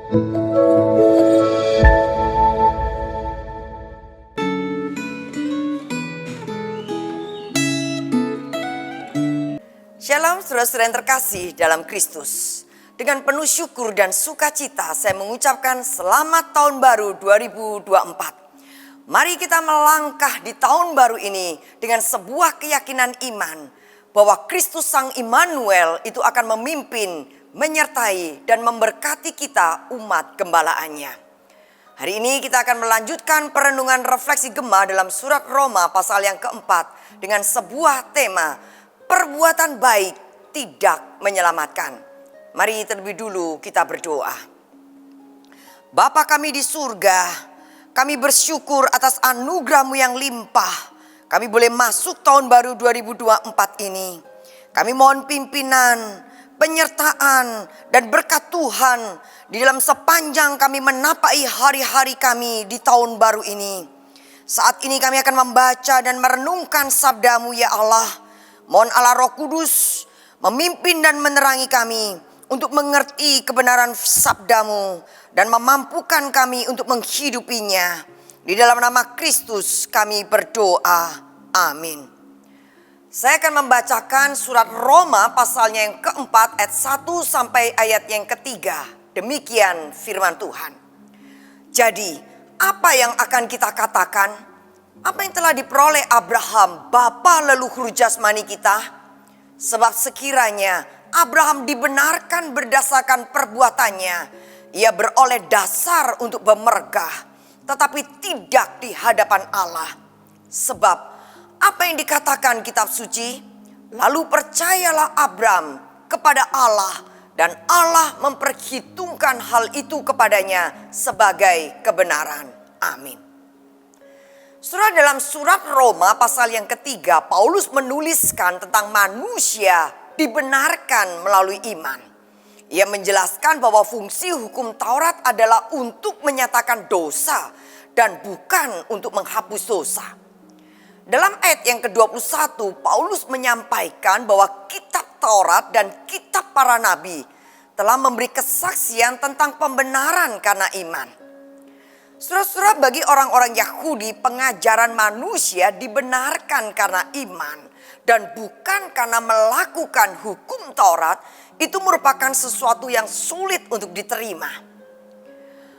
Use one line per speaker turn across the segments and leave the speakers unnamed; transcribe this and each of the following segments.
Shalom saudara-saudara yang terkasih dalam Kristus. Dengan penuh syukur dan sukacita saya mengucapkan selamat tahun baru 2024. Mari kita melangkah di tahun baru ini dengan sebuah keyakinan iman bahwa Kristus Sang Immanuel itu akan memimpin, menyertai dan memberkati kita umat gembalaannya. Hari ini kita akan melanjutkan perenungan refleksi Gema dalam surat Roma pasal yang keempat dengan sebuah tema, perbuatan baik tidak menyelamatkan. Mari terlebih dulu kita berdoa. Bapa kami di surga, kami bersyukur atas anugerah-Mu yang limpah. Kami boleh masuk tahun baru 2024 ini. Kami mohon pimpinan, penyertaan dan berkat Tuhan di dalam sepanjang kami menapai hari-hari kami di tahun baru ini. Saat ini kami akan membaca dan merenungkan sabda-Mu ya Allah. Mohon Allah Roh Kudus memimpin dan menerangi kami untuk mengerti kebenaran sabda-Mu dan memampukan kami untuk menghidupinya. Di dalam nama Kristus kami berdoa. Amin. Saya akan membacakan surat Roma pasalnya yang keempat ayat 1 sampai ayat yang ketiga. Demikian firman Tuhan. Jadi apa yang akan kita katakan? Apa yang telah diperoleh Abraham, bapa leluhur jasmani kita? Sebab sekiranya Abraham dibenarkan berdasarkan perbuatannya, ia beroleh dasar untuk bermergah, tetapi tidak di hadapan Allah. Sebab apa yang dikatakan kitab suci? Lalu percayalah Abraham kepada Allah, dan Allah memperhitungkan hal itu kepadanya sebagai kebenaran. Amin. Saudara, dalam surat Roma pasal yang ketiga, Paulus menuliskan tentang manusia dibenarkan melalui iman. Ia menjelaskan bahwa fungsi hukum Taurat adalah untuk menyatakan dosa dan bukan untuk menghapus dosa. Dalam ayat yang ke-21, Paulus menyampaikan bahwa kitab Taurat dan kitab para nabi telah memberi kesaksian tentang pembenaran karena iman. Saudara-saudara, bagi orang-orang Yahudi, pengajaran manusia dibenarkan karena iman dan bukan karena melakukan hukum Taurat. Itu merupakan sesuatu yang sulit untuk diterima.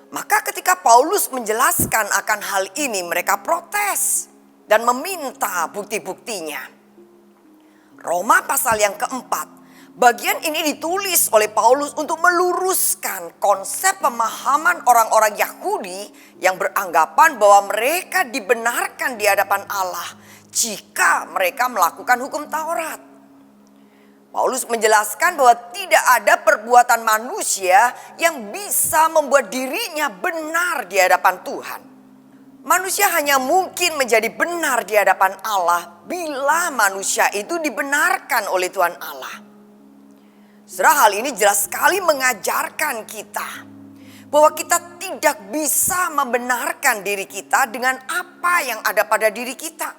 Maka ketika Paulus menjelaskan akan hal ini, mereka protes dan meminta bukti-buktinya. Roma pasal yang keempat, bagian ini ditulis oleh Paulus untuk meluruskan konsep pemahaman orang-orang Yahudi yang beranggapan bahwa mereka dibenarkan di hadapan Allah jika mereka melakukan hukum Taurat. Paulus menjelaskan bahwa tidak ada perbuatan manusia yang bisa membuat dirinya benar di hadapan Tuhan. Manusia hanya mungkin menjadi benar di hadapan Allah bila manusia itu dibenarkan oleh Tuhan Allah. Saudara, hal ini jelas sekali mengajarkan kita bahwa kita tidak bisa membenarkan diri kita dengan apa yang ada pada diri kita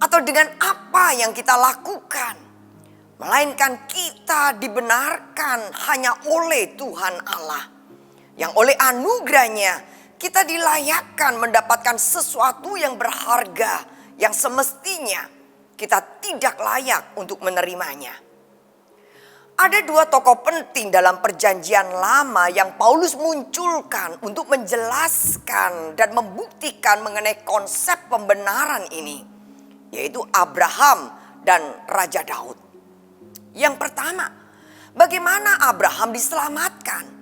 atau dengan apa yang kita lakukan, melainkan kita dibenarkan hanya oleh Tuhan Allah, yang oleh anugerahnya kita dilayakkan mendapatkan sesuatu yang berharga yang semestinya kita tidak layak untuk menerimanya. Ada dua tokoh penting dalam perjanjian lama yang Paulus munculkan untuk menjelaskan dan membuktikan mengenai konsep pembenaran ini, yaitu Abraham dan Raja Daud. Yang pertama, bagaimana Abraham diselamatkan?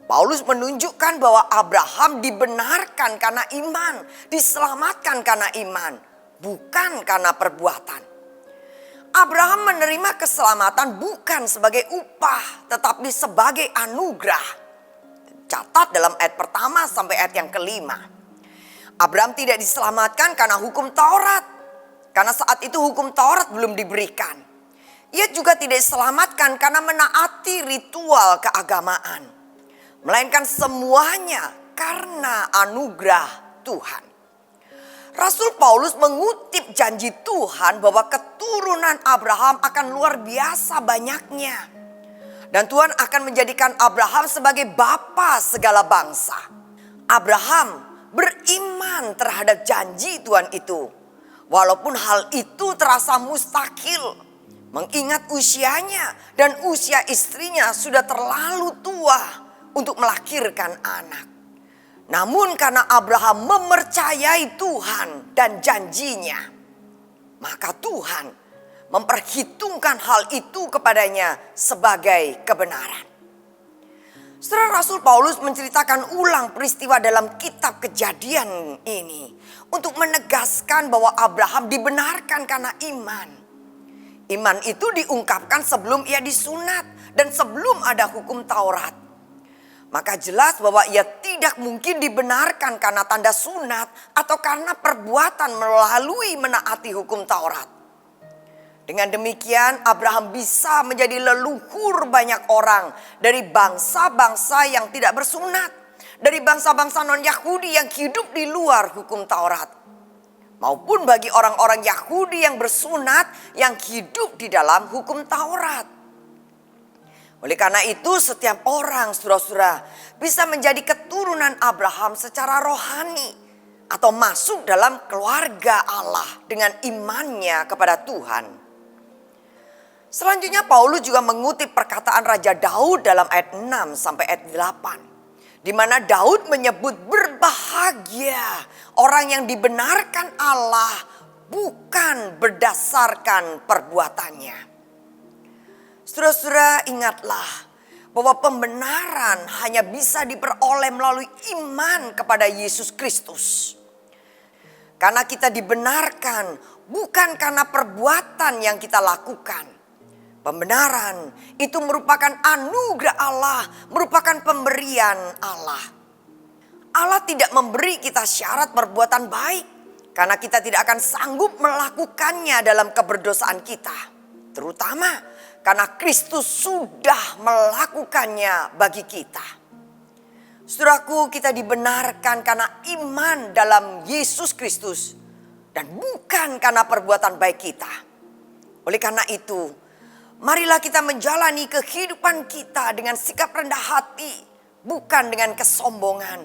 Paulus menunjukkan bahwa Abraham dibenarkan karena iman, diselamatkan karena iman, bukan karena perbuatan. Abraham menerima keselamatan bukan sebagai upah, tetapi sebagai anugerah. Catat dalam ayat pertama sampai ayat yang kelima. Abraham tidak diselamatkan karena hukum Taurat, karena saat itu hukum Taurat belum diberikan. Ia juga tidak diselamatkan karena menaati ritual keagamaan, melainkan semuanya karena anugerah Tuhan. Rasul Paulus mengutip janji Tuhan bahwa keturunan Abraham akan luar biasa banyaknya. Dan Tuhan akan menjadikan Abraham sebagai bapa segala bangsa. Abraham beriman terhadap janji Tuhan itu. Walaupun hal itu terasa mustahil, mengingat usianya dan usia istrinya sudah terlalu tua untuk melahirkan anak. Namun karena Abraham mempercayai Tuhan dan janjinya, maka Tuhan memperhitungkan hal itu kepadanya sebagai kebenaran. Saudara, Rasul Paulus menceritakan ulang peristiwa dalam kitab Kejadian ini untuk menegaskan bahwa Abraham dibenarkan karena iman. Iman itu diungkapkan sebelum ia disunat dan sebelum ada hukum Taurat. Maka jelas bahwa ia tidak mungkin dibenarkan karena tanda sunat atau karena perbuatan melalui menaati hukum Taurat. Dengan demikian Abraham bisa menjadi leluhur banyak orang dari bangsa-bangsa yang tidak bersunat, dari bangsa-bangsa non-Yahudi yang hidup di luar hukum Taurat, maupun bagi orang-orang Yahudi yang bersunat yang hidup di dalam hukum Taurat. Oleh karena itu setiap orang, saudara-saudara, bisa menjadi keturunan Abraham secara rohani atau masuk dalam keluarga Allah dengan imannya kepada Tuhan. Selanjutnya Paulus juga mengutip perkataan Raja Daud dalam ayat 6 sampai ayat 8. Di mana Daud menyebut berbahagia orang yang dibenarkan Allah bukan berdasarkan perbuatannya. Saudara-saudara, ingatlah bahwa pembenaran hanya bisa diperoleh melalui iman kepada Yesus Kristus. Karena kita dibenarkan bukan karena perbuatan yang kita lakukan. Pembenaran itu merupakan anugerah Allah, merupakan pemberian Allah. Allah tidak memberi kita syarat perbuatan baik, karena kita tidak akan sanggup melakukannya dalam keberdosaan kita. Terutama karena Kristus sudah melakukannya bagi kita. Saudaraku, kita dibenarkan karena iman dalam Yesus Kristus dan bukan karena perbuatan baik kita. Oleh karena itu, marilah kita menjalani kehidupan kita dengan sikap rendah hati, bukan dengan kesombongan.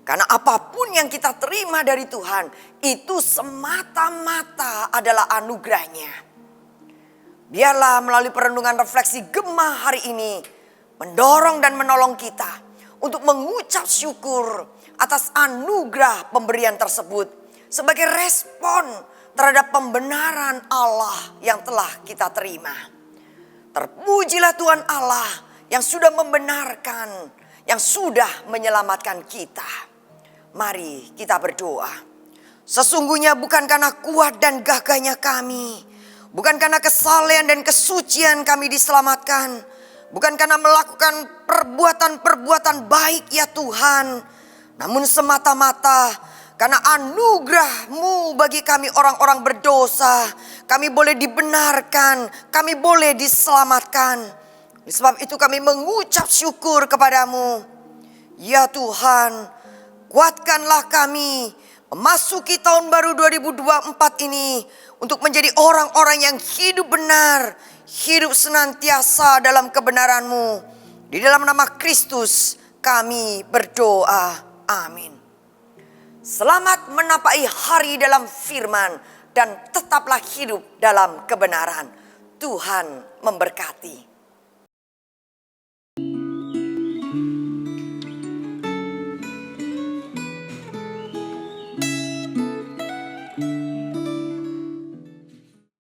Karena apapun yang kita terima dari Tuhan, itu semata-mata adalah anugerahnya. Biarlah melalui perenungan refleksi Gemah hari ini, mendorong dan menolong kita untuk mengucap syukur atas anugerah pemberian tersebut sebagai respon terhadap pembenaran Allah yang telah kita terima. Terpujilah Tuhan Allah yang sudah membenarkan, yang sudah menyelamatkan kita. Mari kita berdoa. Sesungguhnya bukan karena kuat dan gagahnya kami, bukan karena kesalehan dan kesucian kami diselamatkan, bukan karena melakukan perbuatan-perbuatan baik ya Tuhan, namun semata-mata karena anugerah-Mu bagi kami orang-orang berdosa, kami boleh dibenarkan, kami boleh diselamatkan. Sebab itu kami mengucap syukur kepadamu. Ya Tuhan, kuatkanlah kami memasuki tahun baru 2024 ini untuk menjadi orang-orang yang hidup benar, hidup senantiasa dalam kebenaran-Mu. Di dalam nama Kristus kami berdoa. Amin. Selamat menapaki hari dalam firman dan tetaplah hidup dalam kebenaran. Tuhan memberkati.